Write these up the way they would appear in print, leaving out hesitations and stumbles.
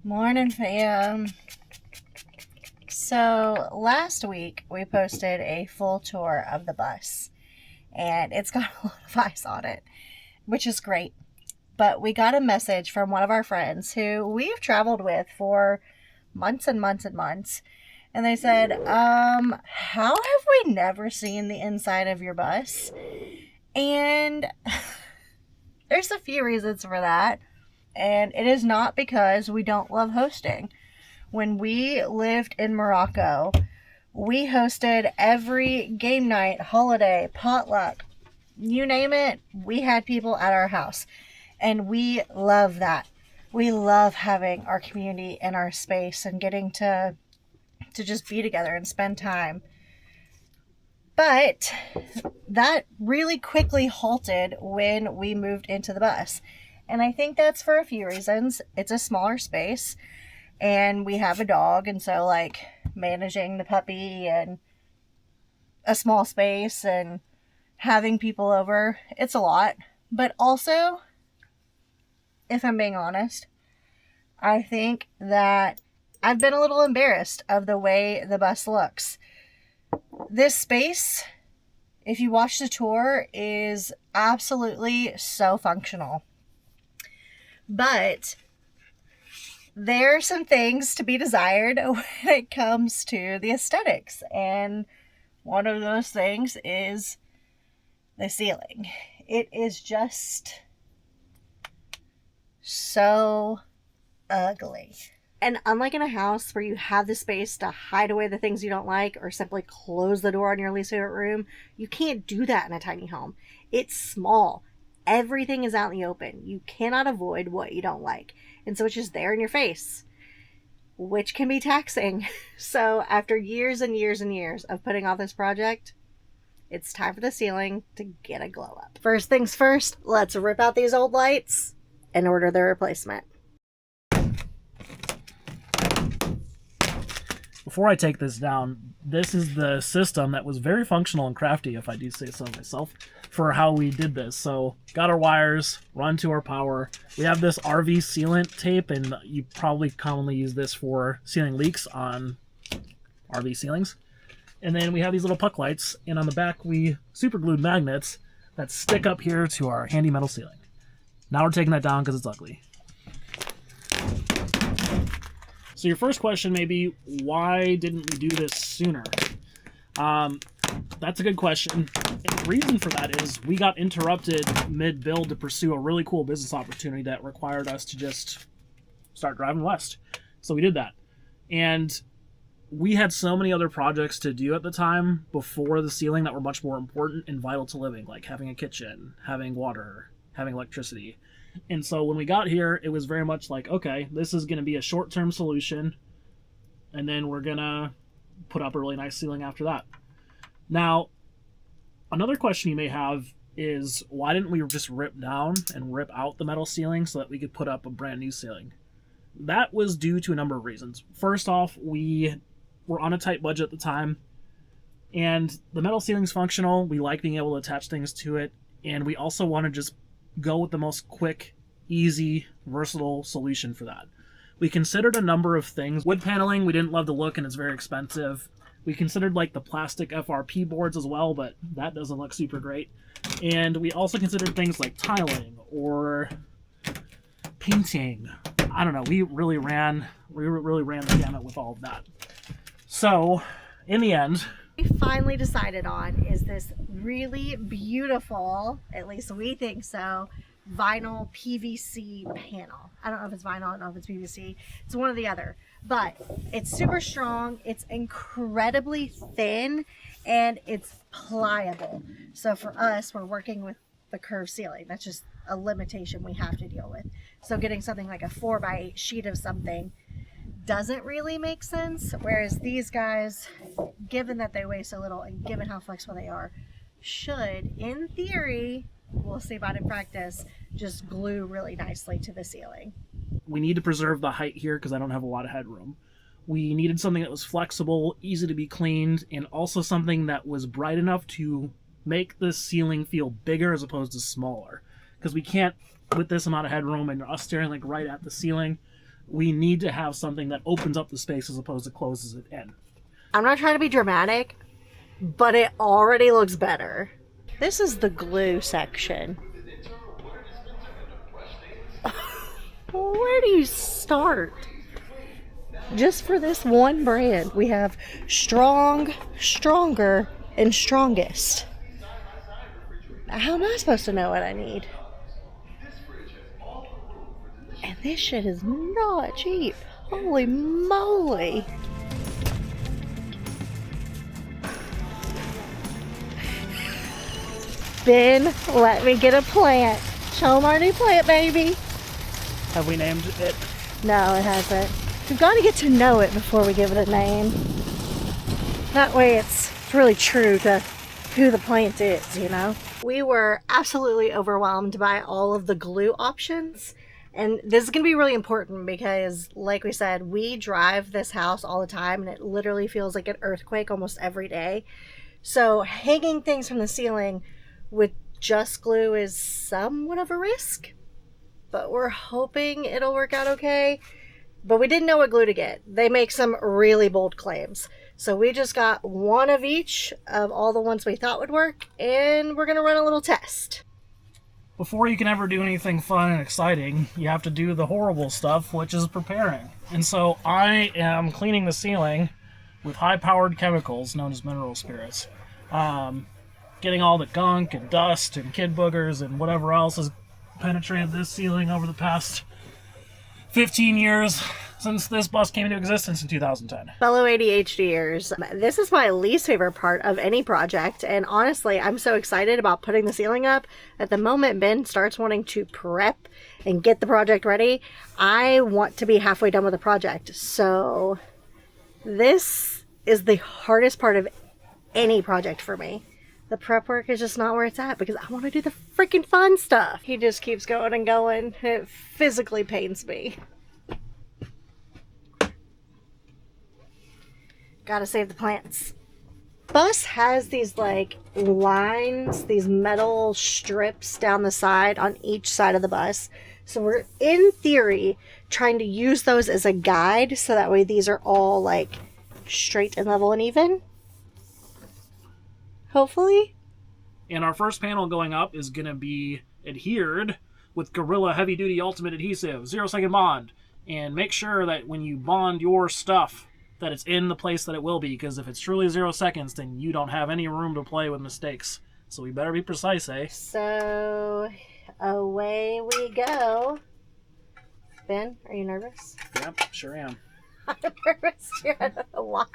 Morning, fam. So, last week we posted a full tour of the bus, and it's got a lot of eyes on it, which is great. But we got a message from one of our friends who we've traveled with for months and months and months. And they said, how have we never seen the inside of your bus? And there's a few reasons for that. And it is not because we don't love hosting. When we lived in Morocco, we hosted every game night, holiday, potluck, you name it, we had people at our house. And we love that. We love having our community and our space and getting to just be together and spend time. But that really quickly halted when we moved into the bus. And I think that's for a few reasons. It's a smaller space and we have a dog. And so managing the puppy and a small space and having people over, it's a lot. But also, if I'm being honest, I think that I've been a little embarrassed of the way the bus looks. This space, if you watch the tour, is absolutely so functional. But there are some things to be desired when it comes to the aesthetics. And one of those things is the ceiling. It is just so ugly. And unlike in a house where you have the space to hide away the things you don't like or simply close the door on your least favorite room, you can't do that in a tiny home. It's small. Everything is out in the open. You cannot avoid what you don't like. And so it's just there in your face, which can be taxing. So after years and years and years of putting off this project, it's time for the ceiling to get a glow up. First things first, let's rip out these old lights and order their replacement. Before I take this down, this is the system that was very functional and crafty, if I do say so myself, for how we did this. So, got our wires, run to our power. We have this RV sealant tape, and you probably commonly use this for sealing leaks on RV ceilings. And then we have these little puck lights, and on the back we super glued magnets that stick up here to our handy metal ceiling. Now we're taking that down because it's ugly. So your first question may be, why didn't we do this sooner? That's a good question. And the reason for that is we got interrupted mid-build to pursue a really cool business opportunity that required us to just start driving west. So we did that. And we had so many other projects to do at the time before the ceiling that were much more important and vital to living, like having a kitchen, having water, having electricity. And so when we got here, it was very much like, okay, this is going to be a short-term solution, and then we're going to put up a really nice ceiling after that. Now, another question you may have is, why didn't we just rip down and rip out the metal ceiling so that we could put up a brand new ceiling? That was due to a number of reasons. First off, we were on a tight budget at the time, and the metal ceiling's functional. We like being able to attach things to it, and we also want to just go with the most quick, easy, versatile solution for that. We considered a number of things. Wood paneling, we didn't love the look and it's very expensive. We considered the plastic FRP boards as well, but that doesn't look super great. And we also considered things like tiling or painting. I don't know, we really ran the gamut with all of that. So, in the end, We finally decided on is this really beautiful, at least we think so, vinyl PVC panel. I don't know if it's vinyl, I don't know if it's PVC. It's one or the other. But it's super strong, it's incredibly thin, and it's pliable. So for us, we're working with the curved ceiling. That's just a limitation we have to deal with. So getting something like a 4x8 sheet of something doesn't really make sense, whereas these guys, given that they weigh so little and given how flexible they are, should, in theory, we'll see about in practice, just glue really nicely to the ceiling. We need to preserve the height here because I don't have a lot of headroom. We needed something that was flexible, easy to be cleaned, and also something that was bright enough to make the ceiling feel bigger as opposed to smaller. Because we can't, with this amount of headroom and us staring right at the ceiling, we need to have something that opens up the space as opposed to closes it in. I'm not trying to be dramatic, but it already looks better. This is the glue section. Where do you start? Just for this one brand, we have strong, stronger, and strongest. How am I supposed to know what I need? And this shit is not cheap. Holy moly. Ben, let me get a plant. Show 'em our new plant, baby. Have we named it? No, it hasn't. We've got to get to know it before we give it a name. That way it's really true to who the plant is, you know? We were absolutely overwhelmed by all of the glue options. And this is going to be really important because, like we said, we drive this house all the time and it literally feels like an earthquake almost every day. So hanging things from the ceiling with just glue is somewhat of a risk, but we're hoping it'll work out okay. But we didn't know what glue to get. They make some really bold claims. So we just got one of each of all the ones we thought would work, and we're gonna run a little test. Before you can ever do anything fun and exciting, you have to do the horrible stuff, which is preparing. And so I am cleaning the ceiling with high-powered chemicals known as mineral spirits. Getting all the gunk and dust and kid boogers and whatever else has penetrated this ceiling over the past 15 years since this bus came into existence in 2010. Fellow ADHDers, this is my least favorite part of any project, and honestly, I'm so excited about putting the ceiling up. At the moment Ben starts wanting to prep and get the project ready, I want to be halfway done with the project. So this is the hardest part of any project for me. The prep work is just not where it's at because I want to do the freaking fun stuff. He just keeps going and going. It physically pains me. Gotta save the plants. Bus has these like lines, these metal strips down the side on each side of the bus. So we're in theory trying to use those as a guide so that way these are all like straight and level and even. Hopefully. And our first panel going up is going to be adhered with Gorilla Heavy Duty Ultimate Adhesive, 0-second bond. And make sure that when you bond your stuff, that it's in the place that it will be, because if it's truly 0 seconds, then you don't have any room to play with mistakes. So we better be precise, eh? So, away we go. Ben, are you nervous? Yep, sure am. I'm nervous too. I don't know why.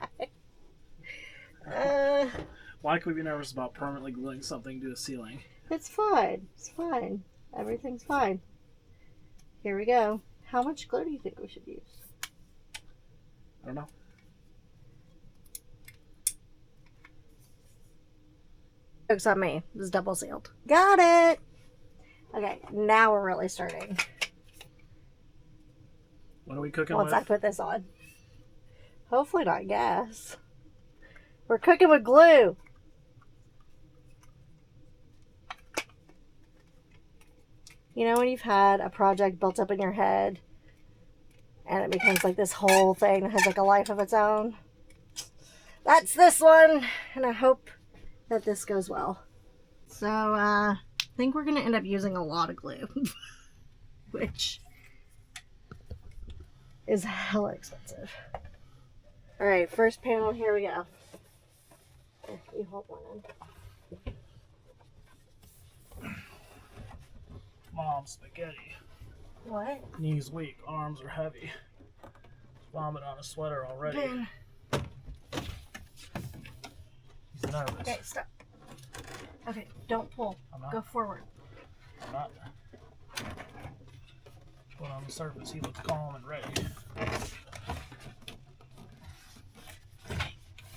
Why could we be nervous about permanently gluing something to a ceiling? It's fine. It's fine. Everything's fine. Here we go. How much glue do you think we should use? I don't know. Joke's on me. This is double sealed. Got it! Okay, now we're really starting. What are we cooking Once with? I put this on. Hopefully not gas. We're cooking with glue. You know when you've had a project built up in your head and it becomes like this whole thing that has like a life of its own? That's this one, and I hope that this goes well. So, I think we're going to end up using a lot of glue, which is hella expensive. Alright, first panel, here we go. Here, you hold one in. Mom, spaghetti. What? Knees weak, arms are heavy. Vomit on a sweater already. Ben. He's nervous. Okay, stop. Okay, don't pull. I'm not. Go forward. I'm not. But on the surface, he looks calm and ready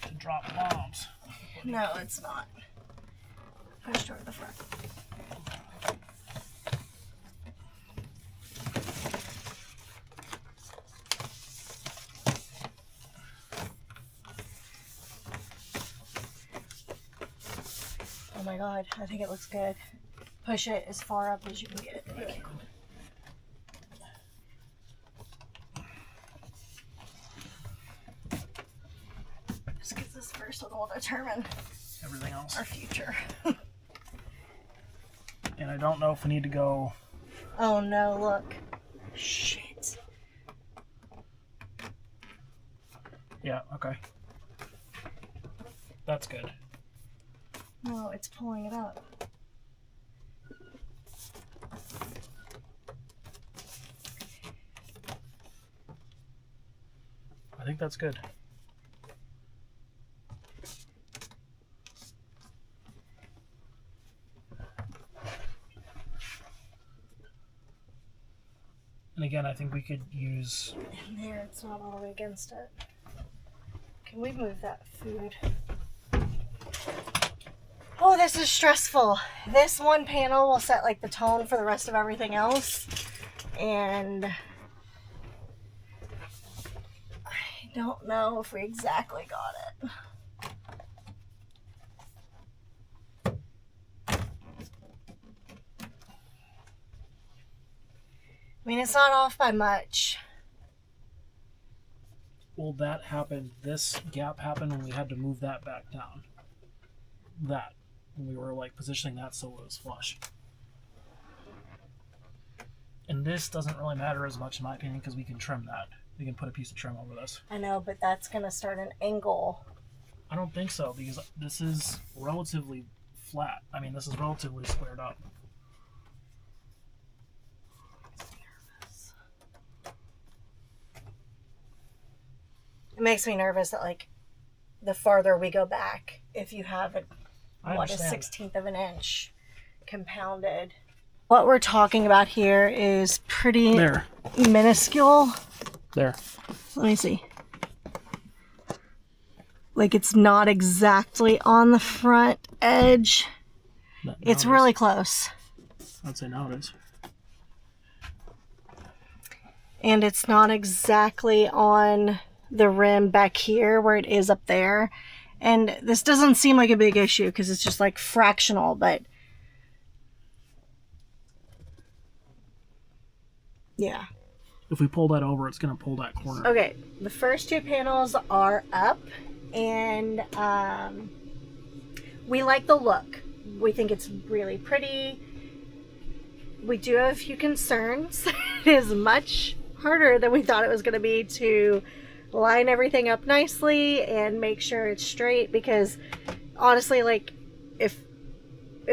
to drop bombs. No, it's not. Push toward the front. Oh my god, I think it looks good. Push it as far up as you can get it. this first one will determine everything else. our future. And I don't know if we need to go. Oh no, look. Shit. Yeah, okay. That's good. No, it's pulling it up. I think that's good. And again, I think we could use... In there, it's not all the way against it. Can we move that food? Oh, this is stressful. This one panel will set like the tone for the rest of everything else. And I don't know if we exactly got it. I mean, it's not off by much. Well, that happened. This gap happened when we had to move that back down. That. When we were like positioning that so it was flush. And this doesn't really matter as much in my opinion because we can trim that. We can put a piece of trim over this. I know, but that's going to start an angle. I don't think so because this is relatively flat. I mean, this is relatively squared up. It makes me nervous that like the farther we go back, if you have a 1/16 of an inch compounded. What we're talking about here is pretty minuscule. There. Let me see. Like it's not exactly on the front edge. It's really close. I'd say now it is. And it's not exactly on the rim back here where it is up there. And this doesn't seem like a big issue because it's just like fractional, but yeah. If we pull that over, it's going to pull that corner. Okay, the first two panels are up and we like the look. We think it's really pretty. We do have a few concerns. It is much harder than we thought it was going to be to line everything up nicely and make sure it's straight because honestly, like if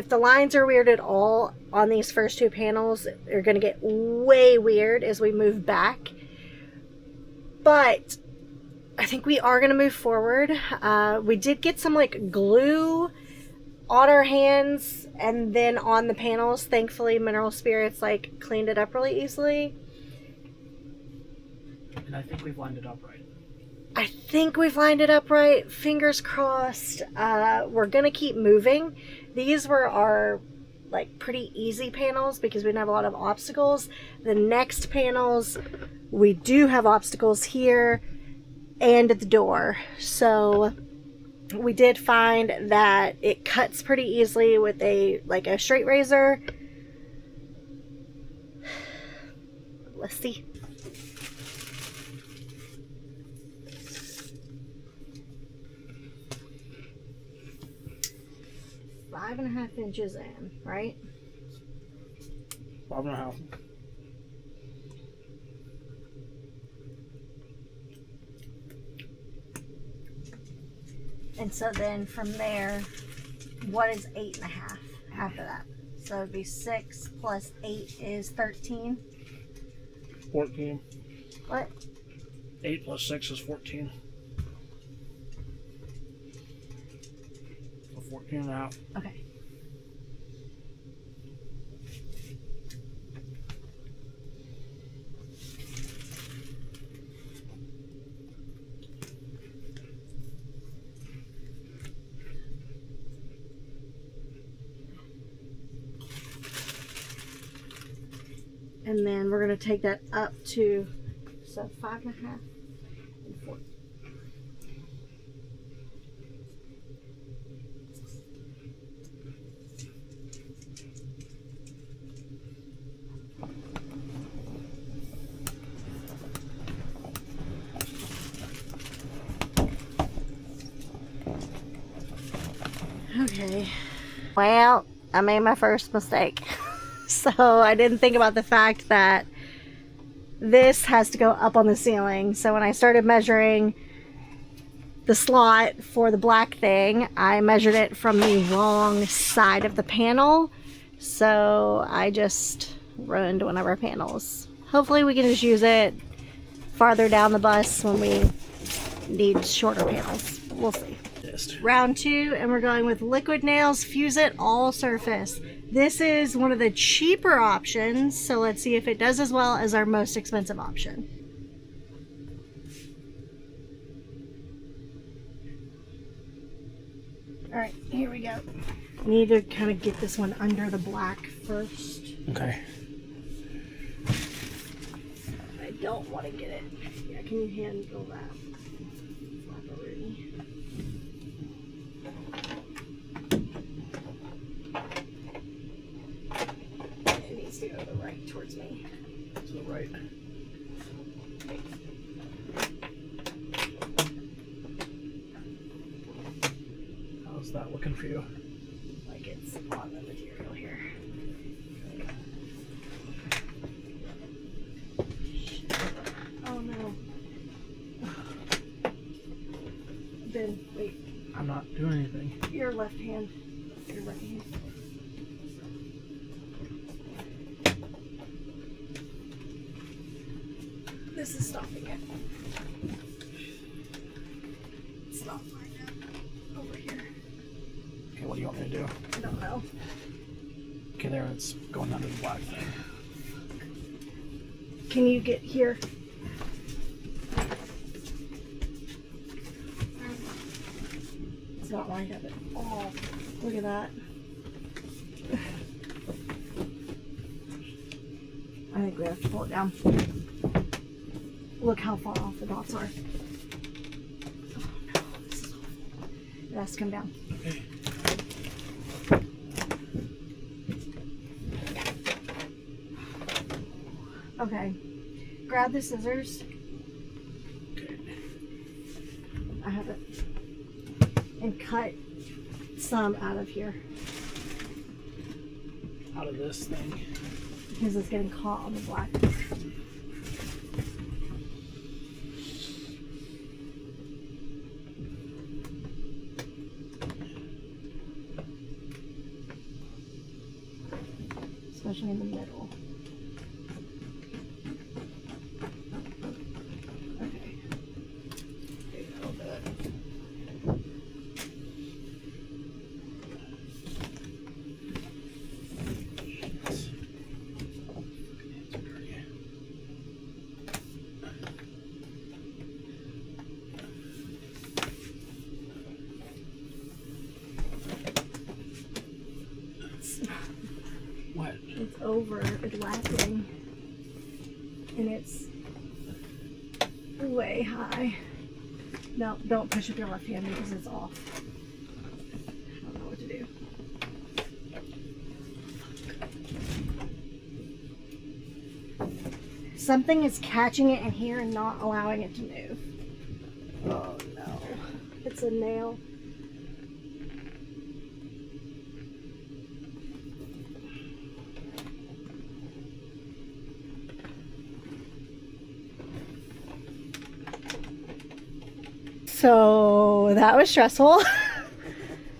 the lines are weird at all on these first two panels, they're going to get way weird as we move back. But I think we are going to move forward. We did get some like glue on our hands and then on the panels. Thankfully, Mineral Spirits like cleaned it up really easily. And I think we've lined it up right. I think we've lined it up right. Fingers crossed. We're going to keep moving. These were our like pretty easy panels because we didn't have a lot of obstacles. The next panels, we do have obstacles here and at the door. So we did find that it cuts pretty easily with a straight razor. Let's see. 5.5 inches in, right? 5.5. And so then from there, what is 8.5 after that? So it'd be 6 plus 8 is 13. 14. What? 8 plus 6 is 14. So 14.5. Okay. And then we're going to take that up to, so 5.5 and 4. Okay. Well, I made my first mistake. So I didn't think about the fact that this has to go up on the ceiling. So when I started measuring the slot for the black thing, I measured it from the wrong side of the panel. So I just ruined one of our panels. Hopefully we can just use it farther down the bus when we need shorter panels. We'll see. Round 2, and we're going with liquid nails, fuse it all surface. This is one of the cheaper options, so let's see if it does as well as our most expensive option. Alright, here we go. We need to kind of get this one under the black first. Okay. I don't want to get it. Yeah, can you handle that? It needs to go to the right towards me. To the right. How's that looking for you? Like it's on the material here. Oh no. Ben, wait. I'm not doing anything. Your left hand. Your right hand. This is stopping it. It's not lined up over here. Okay, what do you want me to do? I don't know. Okay, there, it's going under the black thing. Can you get here? It's not lined up at all. Look at that. I think we have to pull it down. Look how far off the dots are. Oh no, this is awful. It has to come down. Okay. Okay. Grab the scissors. Okay. I have it. And cut some out of here. Out of this thing. Because it's getting caught on the black. Especially in the middle. Okay. Maybe that'll do it. What? It's overlapping. And it's way high. No, don't push with your left hand because it's off. I don't know what to do. Something is catching it in here and not allowing it to move. Oh no. It's a nail. So that was stressful.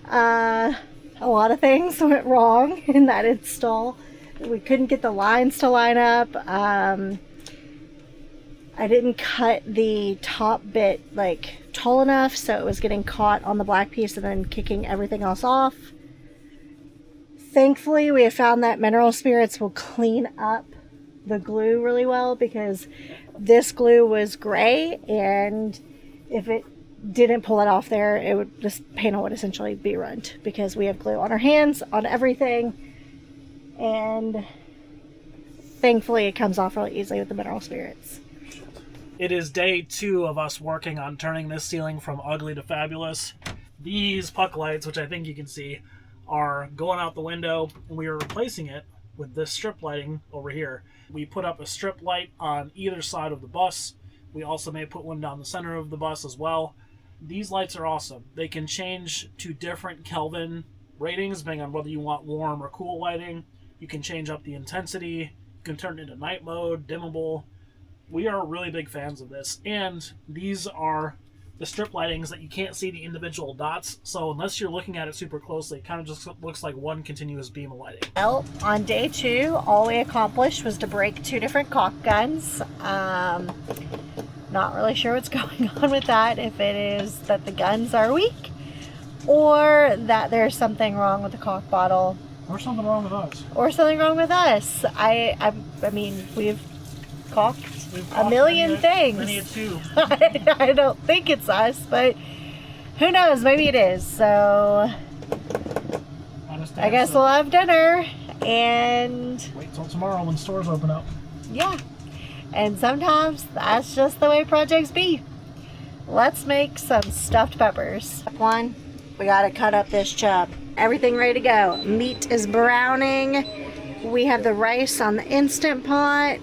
A lot of things went wrong in that install. We couldn't get the lines to line up. I didn't cut the top bit like tall enough, so it was getting caught on the black piece and then kicking everything else off. Thankfully, we have found that mineral spirits will clean up the glue really well, because this glue was gray, and if it didn't pull it off there, it would, this panel would essentially be ruined, because we have glue on our hands, on everything, and thankfully it comes off really easily with the mineral spirits. It is day 2 of us working on turning this ceiling from ugly to fabulous. These puck lights, which I think you can see, are going out the window, and we are replacing it with this strip lighting over here. We put up a strip light on either side of the bus. We also may put one down the center of the bus as well. These lights are awesome. They can change to different Kelvin ratings depending on whether you want warm or cool lighting. You can change up the intensity. You can turn it into night mode, dimmable. We are really big fans of this. And these are the strip lightings that you can't see the individual dots. So unless you're looking at it super closely, it kind of just looks like one continuous beam of lighting. Well, on day 2, all we accomplished was to break 2 different caulk guns. Not really sure what's going on with that, if it is that the guns are weak or that there's something wrong with the caulk bottle. Or something wrong with us. Or something wrong with us. I mean, we've caulked a million things. I don't think it's us, but who knows? Maybe it is. So I guess we'll have dinner and wait till tomorrow when stores open up. Yeah. And sometimes that's just the way projects be. Let's make some stuffed peppers. Step 1, we gotta cut up this chub. Everything ready to go. Meat is browning. We have the rice on the Instant Pot.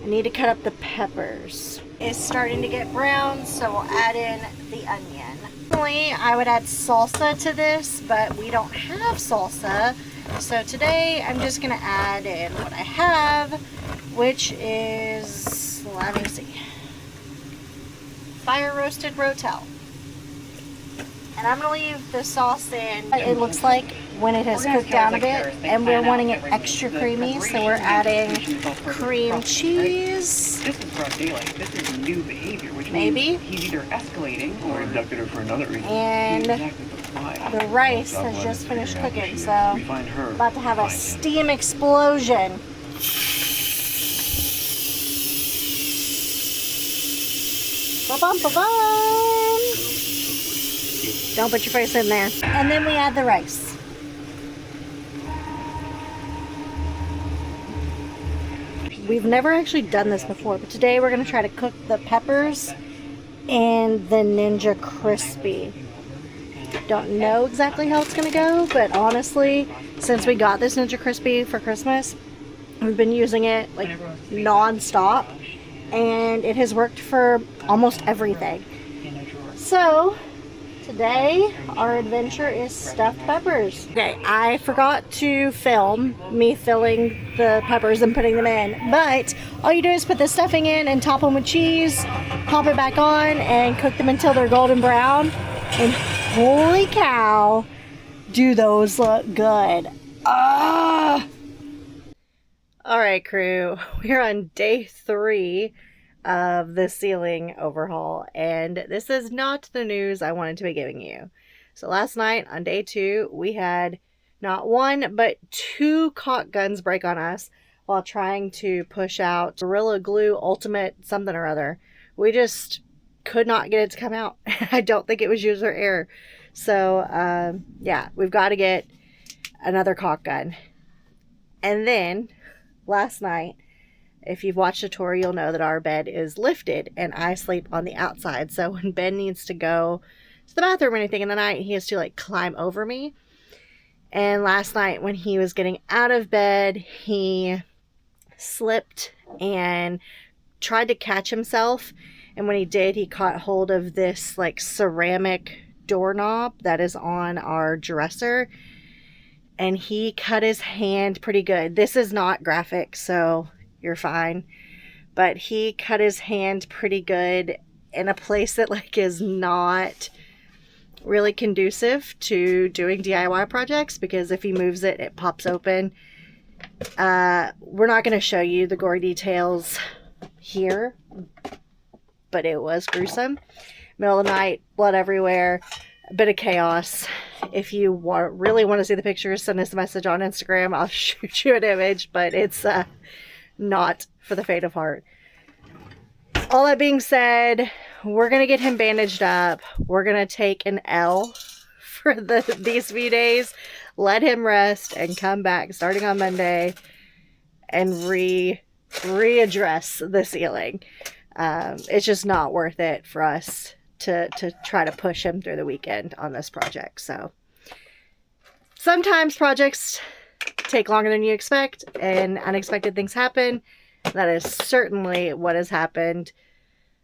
I need to cut up the peppers. It's starting to get brown, so we'll add in the onion. Normally, I would add salsa to this, but we don't have salsa. So today, I'm just gonna add in what I have, which is, let me see, fire roasted rotel. And I'm gonna leave the sauce in. It looks like when it has cooked down a bit, and we're wanting it extra creamy, so we're adding cream cheese. This is broad daylight. This is new behavior, which maybe means he's either escalating or abducted her for another reason. And the rice has just finished cooking, so about to have a steam explosion. Ba-bum-ba-bum. Don't put your face in there. And then we add the rice. We've never actually done this before, but today we're going to try to cook the peppers and the Ninja Crispy. Don't know exactly how it's going to go, but honestly, since we got this Ninja Crispy for Christmas, we've been using it like non-stop, and it has worked for almost everything. So today our adventure is stuffed peppers. Okay, I forgot to film me filling the peppers and putting them in, but all you do is put the stuffing in and top them with cheese, pop it back on, and cook them until they're golden brown. And holy cow, do those look good. Ah! Alright crew, we're on day 3 of the ceiling overhaul, and this is not the news I wanted to be giving you. So last night on day 2, we had not 1 but 2 caulk guns break on us while trying to push out Gorilla Glue Ultimate something or other. We just could not get it to come out. I don't think it was user error. So yeah, we've got to get another caulk gun. And then last night, if you've watched the tour, you'll know that our bed is lifted and I sleep on the outside. So when Ben needs to go to the bathroom or anything in the night, he has to like climb over me. And last night when he was getting out of bed, he slipped and tried to catch himself. And when he did, he caught hold of this like ceramic doorknob that is on our dresser. And he cut his hand pretty good. This is not graphic, so you're fine. But he cut his hand pretty good in a place that like is not really conducive to doing DIY projects, because if he moves it, it pops open. We're not going to show you the gory details here, but it was gruesome. Middle of the night, blood everywhere, a bit of chaos. If you really want to see the pictures, send us a message on Instagram. I'll shoot you an image, but it's not for the faint of heart. All that being said, we're going to get him bandaged up. We're going to take an L for these few days, let him rest, and come back starting on Monday and readdress the ceiling. It's just not worth it for us to try to push him through the weekend on this project. So sometimes projects take longer than you expect and unexpected things happen. That is certainly what has happened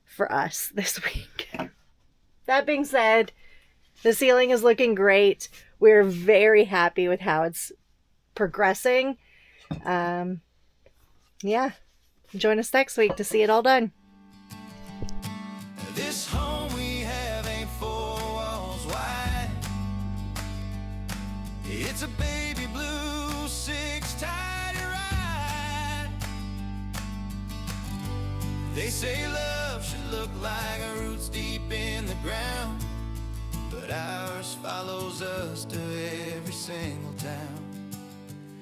for us this week. That being said, The ceiling is looking great. We're very happy with how it's progressing. Yeah. Join us next week to see it all done. This home we have ain't 4 walls wide. It's a baby blue 6-tidy ride. They say love should look like roots deep in the ground, but ours follows us to every single town.